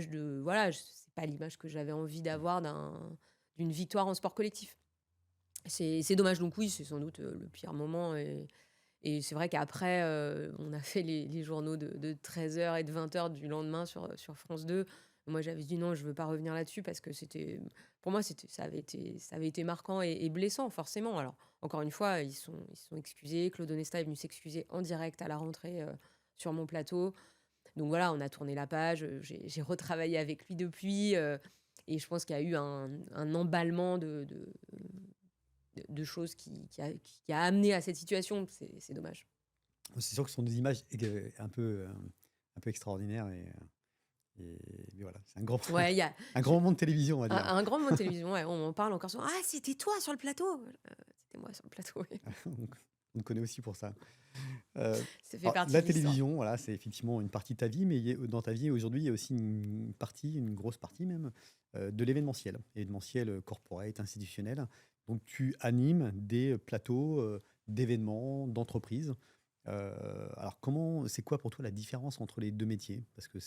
de. Voilà, c'est pas l'image que j'avais envie d'avoir d'une victoire en sport collectif. C'est dommage. Donc, oui, c'est sans doute le pire moment. Et c'est vrai qu'après, on a fait les journaux de 13h et de 20h du lendemain sur France 2. Moi, j'avais dit: «Non, je veux pas revenir là-dessus» parce que pour moi, ça avait été marquant et blessant forcément. Alors, encore une fois, ils se sont excusés. Claude Onesta est venu s'excuser en direct à la rentrée, sur mon plateau. Donc voilà, on a tourné la page, j'ai retravaillé avec lui depuis, et je pense qu'il y a eu un emballement de choses qui a amené à cette situation. C'est dommage. c'est sûr que ce sont des images un peu extraordinaires mais voilà, c'est un grand Ouais, il y a un je grand moment de télévision, on va un dire. un grand moment de télévision, ouais, on m'en parle encore souvent: «Ah, c'était toi sur le plateau?» C'était moi sur le plateau, oui. On te connaît aussi pour ça. Heu, Ça fait alors partie la de l'histoire. télévision, voilà, c'est effectivement une partie de ta vie, mais dans ta vie aujourd'hui, il y a aussi une partie, une grosse partie même, de l'événementiel, corporate, institutionnel. Donc tu animes des plateaux, d'événements, d'entreprises. Heu, alors c'est quoi pour toi la différence entre les 2 métiers? Parce que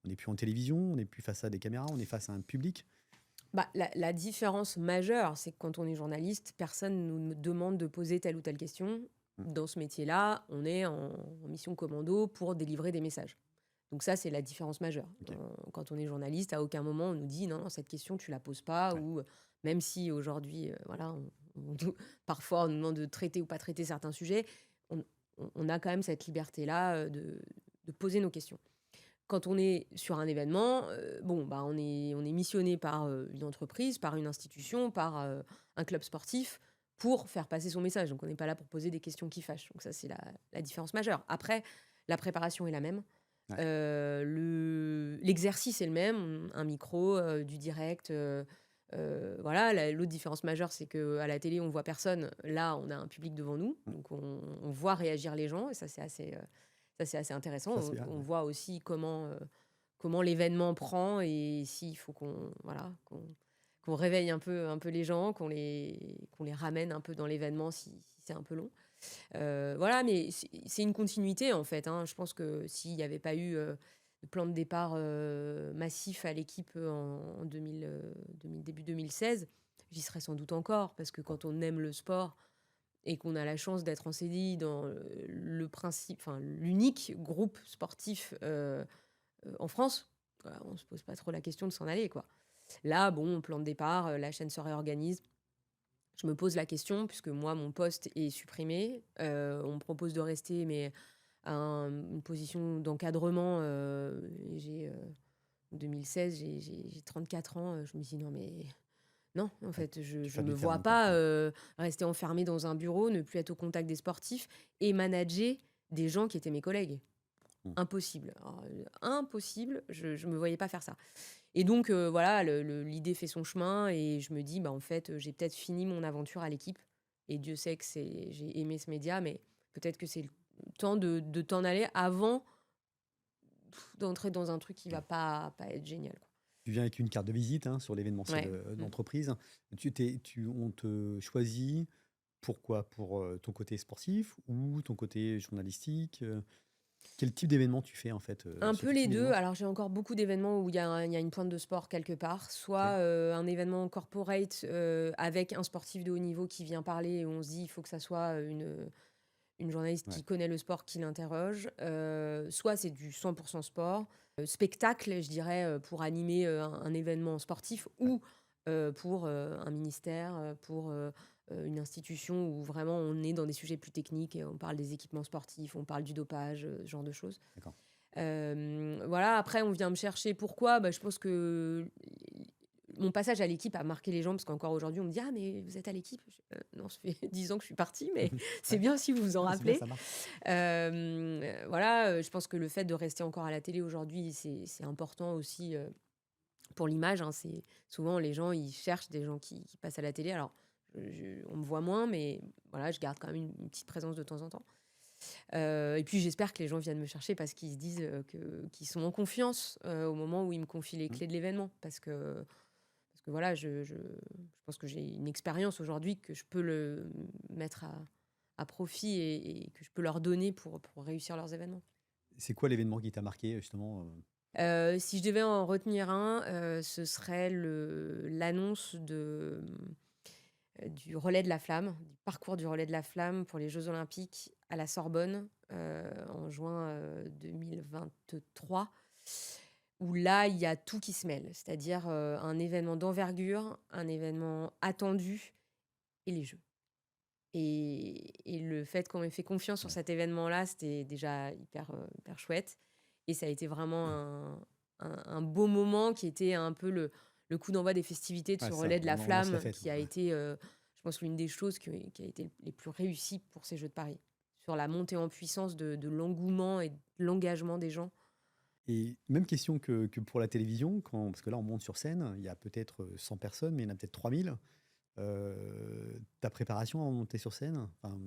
on n'est plus en télévision, on n'est plus face à des caméras, on est face à un public. Bah, la différence majeure, c'est que quand on est journaliste, personne nous demande de poser telle ou telle question. Mmh, Dans ce métier-là, on est en mission commando pour délivrer des messages. Donc ça, c'est la différence majeure. OK. Quand on est journaliste, à aucun moment on nous dit: «Non, non, cette question, tu la poses pas» Ouais. ou même si aujourd'hui, voilà, parfois on nous demande de traiter ou pas traiter certains sujets, on a quand même cette liberté-là, de poser nos questions. Quand on est sur un événement, bon, bah, on est missionné par, une entreprise, par une institution, par, un club sportif pour faire passer son message. Donc on n'est pas là pour poser des questions qui fâchent. Donc ça, c'est la différence majeure. Après, la préparation est la même. Ouais. L'exercice est le même, un micro, du direct, voilà. L'autre différence majeure, c'est qu'à la télé, on voit personne. Là, on a un public devant nous, Mmh. donc on voit réagir les gens et ça, c'est assez intéressant. Ça, c'est bien, On ouais. voit aussi comment l'événement prend et s'il faut voilà, qu'on réveille un peu les gens, qu'on les ramène un peu dans l'événement si c'est un peu long. Voilà, mais c'est une continuité en fait, hein. Je pense que s'il n'y avait pas eu, le plan de départ, massif à l'équipe, en 2000, début 2016, j'y serais sans doute encore parce que quand on aime le sport et qu'on a la chance d'être en CDI dans, l'unique groupe sportif, en France, bah, on se pose pas trop la question de s'en aller, quoi. Là, bon, plan de départ, la chaîne se réorganise. Je me pose la question puisque moi, mon poste est supprimé. On me propose de rester, mais à une position d'encadrement, j'ai, 2016, j'ai 34 ans, je me dis: «Non mais non, en Ouais. fait, je Tu je fais me du vois terrain, quoi. pas, Mmh. rester enfermée dans un bureau, ne plus être au contact des sportifs et manager des gens qui étaient mes collègues. Mmh. Impossible. Alors, impossible, je me voyais pas faire ça. Et donc voilà, l'idée fait son chemin et je me dis: «Bah, en fait, j'ai peut-être fini mon aventure à l'équipe» et Dieu sait que j'ai aimé ce média, mais peut-être que c'est le temps de t'en aller avant d'entrer dans un truc qui va pas être génial, quoi. Tu viens avec une carte de visite, hein, sur l'événementiel, Ouais. Mmh. d'entreprise. On te choisit pourquoi? Pour, ton côté sportif ou ton côté journalistique? Quel type d'événement tu fais en fait, Un ce peu quel les type 2. d'événement? Alors, j'ai encore beaucoup d'événements où il y a une pointe de sport quelque part, OK, soit, un événement corporate, avec un sportif de haut niveau qui vient parler et où on se dit: «Il faut que ça soit, une journaliste ouais, qui connaît le sport qui l'interroge», soit c'est du 100 sport, spectacle, je dirais, pour animer, un événement sportif ouais, ou, pour, un ministère, pour, une institution où vraiment on est dans des sujets plus techniques et on parle des équipements sportifs, on parle du dopage, ce genre de choses. d'accord. Voilà, après on vient me chercher pourquoi? Bah, je pense que mon passage à l'équipe a marqué les gens parce qu'encore aujourd'hui on me dit: «Ah mais vous êtes à l'équipe?» Non, ça fait 10 ans que je suis partie, mais c'est Ouais, bien si vous vous en non, mais c'est bien, rappelez. ça marque. Voilà, je pense que le fait de rester encore à la télé aujourd'hui, c'est important aussi, pour l'image, hein. C'est souvent les gens, ils cherchent des gens qui passent à la télé. Alors, on me voit moins, mais voilà, je garde quand même une petite présence de temps en temps. Et puis j'espère que les gens viennent me chercher parce qu'ils se disent, qu'ils sont en confiance, au moment où ils me confient les Mmh. clés de l'événement. Parce que voilà, je pense que j'ai une expérience aujourd'hui que je peux le mettre à profit et que je peux leur donner pour réussir leurs événements. C'est quoi l'événement qui t'a marqué, justement, Si je devais en retenir un, ce serait l'annonce du relais de la flamme, du parcours du relais de la flamme pour les Jeux olympiques à la Sorbonne, en juin, 2023, où là, il y a tout qui se mêle. C'est-à-dire, un événement d'envergure, un événement attendu et les Jeux. Et le fait qu'on m'ait fait confiance sur ouais, cet événement-là, c'était déjà hyper chouette et ça a été vraiment un beau moment qui était un peu le coup d'envoi des festivités de ouais, ce ça, relais de la on lance la flamme fête, qui quoi, a ouais. été, je pense, l'une des choses qui a été les plus réussies pour ces Jeux de Paris. Sur la montée en puissance de l'engouement et de l'engagement des gens. Et même question que pour la télévision, quand parce que là, on monte sur scène, il y a peut-être, 100 personnes, mais il y en a peut-être 3000. Ta préparation avant de monter sur scène, enfin,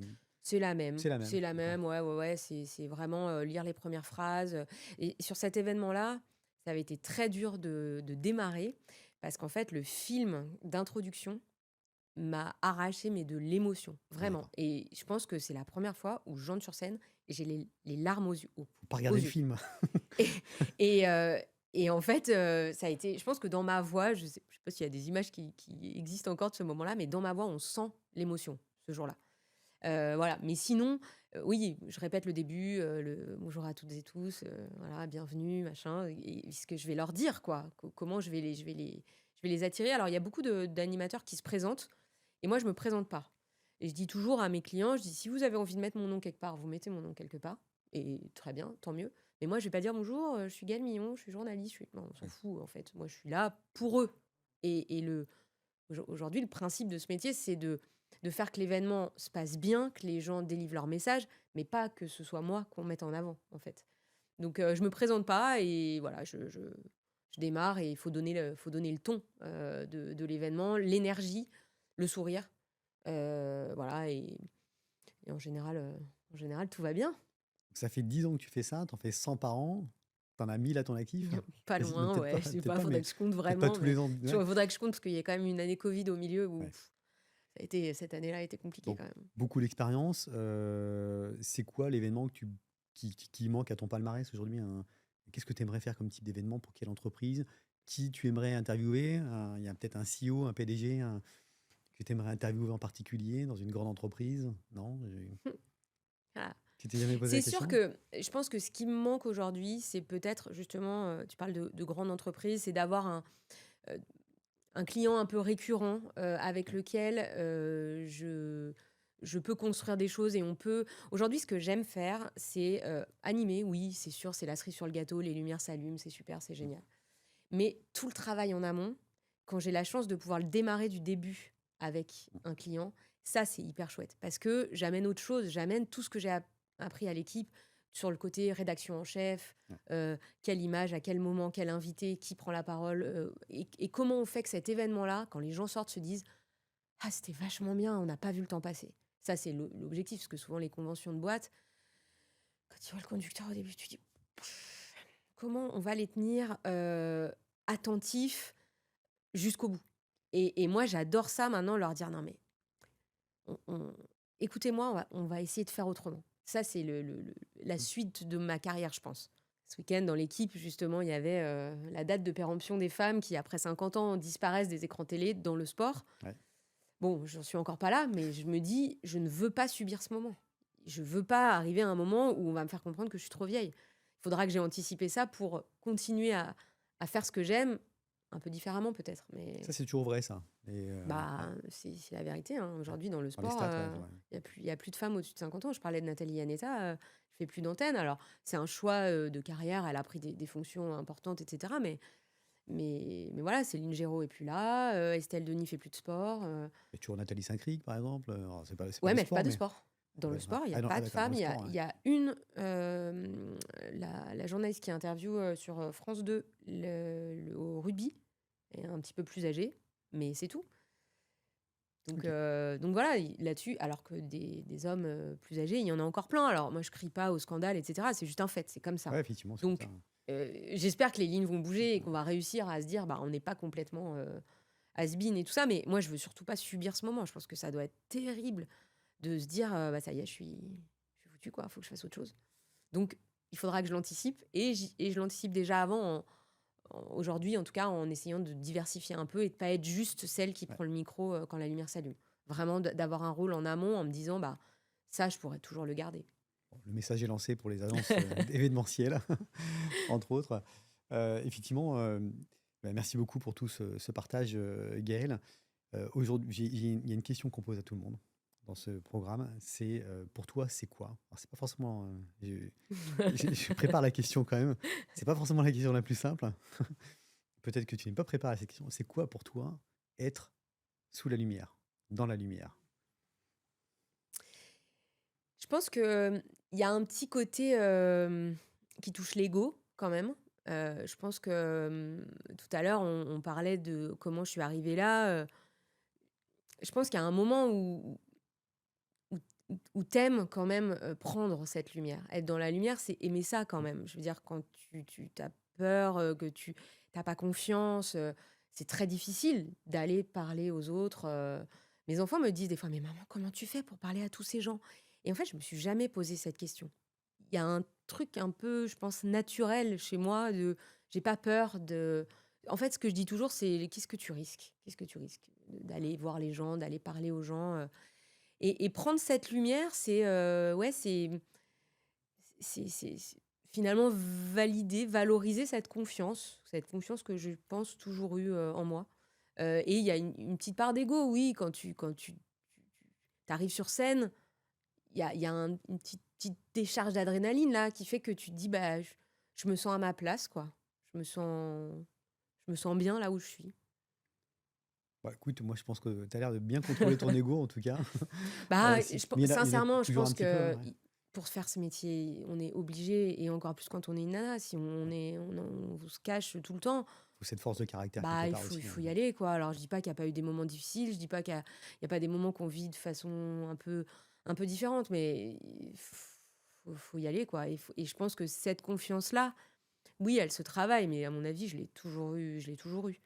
c'est la même? C'est la D'accord. même, ouais, ouais, ouais, c'est vraiment, lire les premières phrases, et sur cet événement-là, ça avait été très dur de démarrer parce qu'en fait, le film d'introduction m'a arraché, mais de l'émotion, vraiment, D'accord. et je pense que c'est la première fois où j'entre sur scène et j'ai les larmes Faut pas aux regarder le yeux. film. Et et heu et en fait, ça a été, je pense que dans ma voix, je sais pas s'il y a des images qui existent encore de ce moment-là, mais dans ma voix, on sent l'émotion, ce jour-là. Voilà, mais sinon, oui, je répète le début, le «Bonjour à toutes et tous, voilà, bienvenue», machin, et ce que je vais leur dire, quoi. Comment je vais les attirer. Alors, il y a beaucoup d'animateurs qui se présentent et moi, je me présente pas, et je dis toujours à mes clients, je dis: «Si vous avez envie de mettre mon nom quelque part, vous mettez mon nom quelque part et très bien, tant mieux. Mais moi, je vais pas dire: "Bonjour, je suis Gaëlle Millon, je suis journaliste, je suis"». Non, on s'en Ouais. fout, en fait. Moi, je suis là pour eux, et aujourd'hui, le principe de ce métier, c'est de faire que l'événement se passe bien, que les gens délivrent leur message, mais pas que ce soit moi qu'on mette en avant, en fait. Donc, je me présente pas et voilà, je démarre et il faut donner le ton, de l'événement, l'énergie, le sourire, voilà, et en général, tout va bien. Ça fait 10 ans que tu fais ça, tu en fais 100 par an, tu en as 1000 à ton actif? Pas Quasi non, loin, ouais, je sais pas, faudrait mais que je compte peut-être pas vraiment, tous mais les ans, il ouais, faudrait que je compte parce qu'il y a quand même une année covid au milieu où ouais. ça a été, cette année-là a été compliquée Donc quand même. beaucoup d'expérience, c'est quoi l'événement que tu qui manque à ton palmarès aujourd'hui? Qu'est-ce que tu aimerais faire comme type d'événement? Pour quelle entreprise? Qui tu aimerais interviewer? Il y a peut-être un CEO, un PDG, que tu aimerais interviewer en particulier dans une grande entreprise? Non? Voilà. Tu t'es jamais posé la C'est sûr question? que je pense que ce qui me manque aujourd'hui, c'est peut-être justement, tu parles de grandes entreprises, c'est d'avoir heu, un client un peu récurrent, avec Ouais, lequel, je peux construire des choses et on peut aujourd'hui, ce que j'aime faire, c'est, animer, oui, c'est sûr, c'est la cerise sur le gâteau, les lumières s'allument, c'est super, c'est mmh, génial. Mais tout le travail en amont, quand j'ai la chance de pouvoir le démarrer du début avec un client, ça, c'est hyper chouette parce que j'amène autre chose, j'amène tout ce que j'ai appris à l'équipe sur le côté rédaction en chef, ouais. quelle image, à quel moment, quel invité, qui prend la parole, et comment on fait que cet événement-là, quand les gens sortent, se disent: «Ah, c'était vachement bien, on n'a pas vu le temps passer». Ça, c'est l'objectif, parce que souvent les conventions de boîte, quand tu vois le conducteur au début, tu dis: «Comment on va les tenir, attentifs jusqu'au bout?» Et moi, j'adore ça maintenant, leur dire: «Non mais on écoutez-moi, on va essayer de faire autrement. ça, c'est la suite de ma carrière, je pense. Ce week-end, dans l'équipe, justement, il y avait la date de péremption des femmes qui, après 50 ans, disparaissent des écrans télé dans le sport. Ouais. Bon, j'en suis encore pas là, mais je me dis, je ne veux pas subir ce moment. Je veux pas arriver à un moment où on va me faire comprendre que je suis trop vieille. Il faudra que j'ai anticipé ça pour continuer à faire ce que j'aime, un peu différemment peut-être. Mais Ça, c'est toujours vrai, ça. Et, bah, c'est la vérité. Hein. Aujourd'hui, dans le dans les sport, stats, ouais, ouais. il y a plus de femmes au-dessus de 50 ans. Je parlais de Nathalie Yanetta, je fais plus d'antenne. Alors, c'est un choix de carrière. Elle a pris des fonctions importantes, etc. Mais voilà, Céline Géraud est plus là. Estelle Denis fait plus de sport. Il y a toujours Nathalie Saint-Cric, par exemple. Alors, c'est pas Ouais, du mais elle fait sport, pas de mais. sport. Dans le sport, il n'y a Ah non, pas ah, de d'accord, dans femme. le Il y a, sport, ouais. il y a une, la journaliste qui interviewe sur France 2 au rugby, est un petit peu plus âgée, mais c'est tout. Donc, Ok. donc voilà, là-dessus, alors que des hommes plus âgés, il y en a encore plein. Alors moi, je crie pas au scandale, etc. C'est juste un fait, c'est comme ça. Ouais, effectivement, c'est comme ça. Donc, j'espère que les lignes vont bouger et qu'on va réussir à se dire, bah, on n'est pas complètement has-been et tout ça. Mais moi, je veux surtout pas subir ce moment. Je pense que ça doit être terrible de se dire, bah ça y est, je suis foutu, quoi. Faut que je fasse autre chose. Donc, il faudra que je l'anticipe et je l'anticipe déjà avant. Aujourd'hui, en tout cas, en essayant de diversifier un peu et de pas être juste celle qui Ouais. prend le micro quand la lumière s'allume. Vraiment d'avoir un rôle en amont en me disant, bah, ça, je pourrais toujours le garder. Bon, le message est lancé pour les annonces événementielles, entre autres. Effectivement, bah, merci beaucoup pour tout ce partage, Gaël. Aujourd'hui, il y a une question qu'on pose à tout le monde dans ce programme. C'est pour toi, c'est quoi? Alors, c'est pas forcément. Je prépare la question quand même. C'est pas forcément la question la plus simple. Peut-être que tu n'es pas préparé à cette question. C'est quoi pour toi être sous la lumière, dans la lumière? Je pense qu'il y a un petit côté qui touche l'ego quand même. Je pense que tout à l'heure, on parlait de comment je suis arrivée là. Je pense qu'il y a un moment où, où t'aimes quand même prendre cette lumière. Être dans la lumière, c'est aimer ça quand même. Je veux dire, quand tu as peur, que tu n'as pas confiance, c'est très difficile d'aller parler aux autres. Mes enfants me disent des fois, mais maman, comment tu fais pour parler à tous ces gens? Et en fait, je me suis jamais posé cette question. Il y a un truc un peu, je pense, naturel chez moi de j'ai pas peur de. En fait, ce que je dis toujours, c'est qu'est-ce que tu risques? Qu'est-ce que tu risques? D'aller voir les gens, d'aller parler aux gens. Et prendre cette lumière, ouais, c'est finalement valider, valoriser cette confiance que je pense toujours eu en moi. Et il y a une petite part d'ego, oui, quand tu arrives sur scène, il y a une petite décharge d'adrénaline là qui fait que tu te dis, bah, je me sens à ma place, quoi. Je me sens bien là où je suis. Bah, écoute, moi je pense que tu as l'air de bien contrôler ton ego en tout cas. Bah, Mais il y en a sincèrement, je toujours un pense petit peu, que ouais. pour faire ce métier, on est obligé, et encore plus quand on est une nana, si on se cache tout le temps, Faut cette force de caractère quelque bah, il part faut, aussi, il hein. faut y aller, quoi. Alors, je dis pas qu'il n'y a pas eu des moments difficiles, je dis pas qu'il y a pas des moments qu'on vit de façon un peu différente, mais faut y aller, quoi. Et je pense que cette confiance-là, oui, elle se travaille, mais à mon avis, je l'ai toujours eu, je l'ai toujours eu.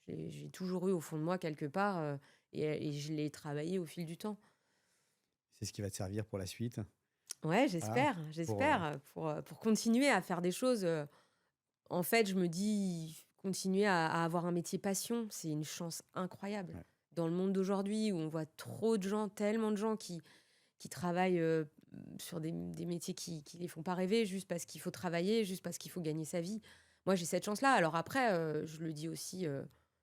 J'ai toujours eu au fond de moi quelque part, et je l'ai travaillé au fil du temps. C'est ce qui va te servir pour la suite. Ouais, Voilà. Pour, j'espère, pour continuer à faire des choses. En fait, je me dis, continuer à avoir un métier passion, c'est une chance incroyable. ouais. Dans le monde d'aujourd'hui, où on voit trop de gens, tellement de gens qui travaillent sur des métiers qui les font pas rêver, juste parce qu'il faut travailler, juste parce qu'il faut gagner sa vie. Moi, j'ai cette chance-là. Alors après, je le dis aussi,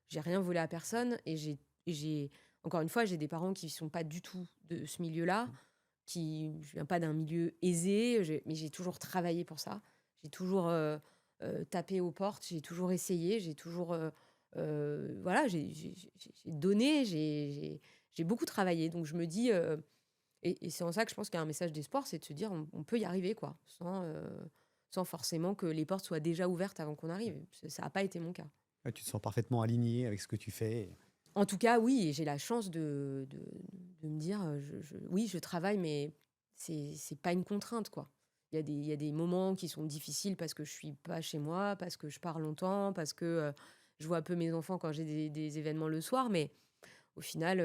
j'ai rien volé à personne, et encore une fois, j'ai des parents qui sont pas du tout de ce milieu-là, je viens pas d'un milieu aisé, mais j'ai toujours travaillé pour ça. J'ai toujours tapé aux portes, j'ai toujours essayé, j'ai toujours, voilà, j'ai donné, j'ai beaucoup travaillé. Donc je me dis, et c'est en ça que je pense qu'il y a un message d'espoir, c'est de se dire on peut y arriver, quoi, sans forcément que les portes soient déjà ouvertes avant qu'on arrive. Ça n'a pas été mon cas. Ouais, tu te sens parfaitement aligné avec ce que tu fais. En tout cas, oui, et j'ai la chance de me dire, oui, je travaille, mais c'est pas une contrainte, quoi. Il y a des moments qui sont difficiles parce que je suis pas chez moi, parce que je pars longtemps, parce que je vois un peu mes enfants quand j'ai des événements le soir, mais au final,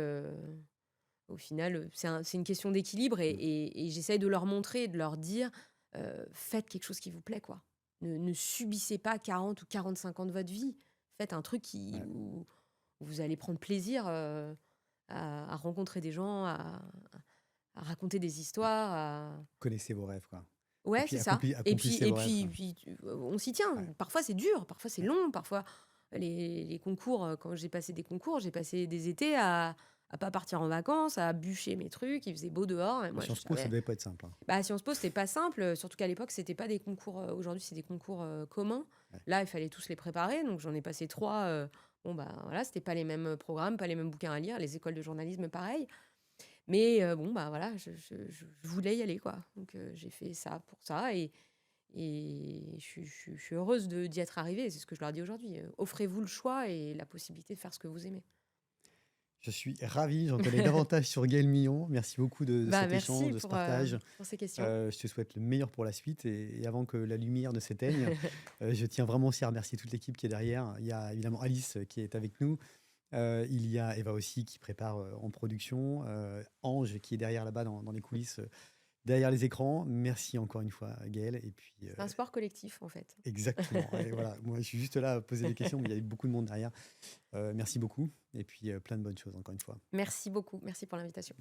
Au final, c'est une question d'équilibre Mmh. et j'essaye de leur montrer, de leur dire, faites quelque chose qui vous plaît, quoi. Ne subissez pas 40 ou 45 ans de votre vie. Faites un truc Ouais. où vous allez prendre plaisir, à rencontrer des gens, à raconter des histoires, à Connaissez vos rêves, quoi. Et ouais, puis c'est ça. Et puis accomplissez et vos rêves, puis quoi. puis tu on s'y tient. Ouais, Parfois, c'est dur, parfois, c'est ouais. long, parfois les concours, quand j'ai passé des concours, j'ai passé des étés à pas partir en vacances, à bûcher mes trucs. Il faisait beau dehors et À moi, je Sciences Po, ça savais devait pas être simple, hein. bah, à Sciences Po, c'était pas simple, surtout qu'à l'époque, c'était pas des concours, aujourd'hui, c'est des concours, communs. Ouais. Là, il fallait tous les préparer, donc j'en ai passé 3. Bon, bah, voilà, c'était pas les mêmes, programmes, pas les mêmes bouquins à lire. Les écoles de journalisme, pareil. Mais bon, bah, voilà, je voulais y aller, quoi. Donc j'ai fait ça pour ça et je suis heureuse d'y être arrivée. C'est ce que je leur dis aujourd'hui, offrez-vous le choix et la possibilité de faire ce que vous aimez. Je suis ravi, j'en connais davantage sur Gaël Millon. Merci beaucoup de Bah, cet échange, merci de ce partage. pour ces questions. Je te souhaite le meilleur pour la suite et avant que la lumière ne s'éteigne, je tiens vraiment aussi à remercier toute l'équipe qui est derrière. Il y a évidemment Alice qui est avec nous. Il y a Eva aussi qui prépare en production. Ange qui est derrière là-bas dans les coulisses, derrière les écrans. Merci encore une fois, Gaël. Et puis, C'est un sport collectif, en fait. exactement. Et voilà, moi je suis juste là à poser des questions, mais il y a beaucoup de monde derrière. Merci beaucoup. Et puis plein de bonnes choses encore une fois. Merci beaucoup. Merci pour l'invitation.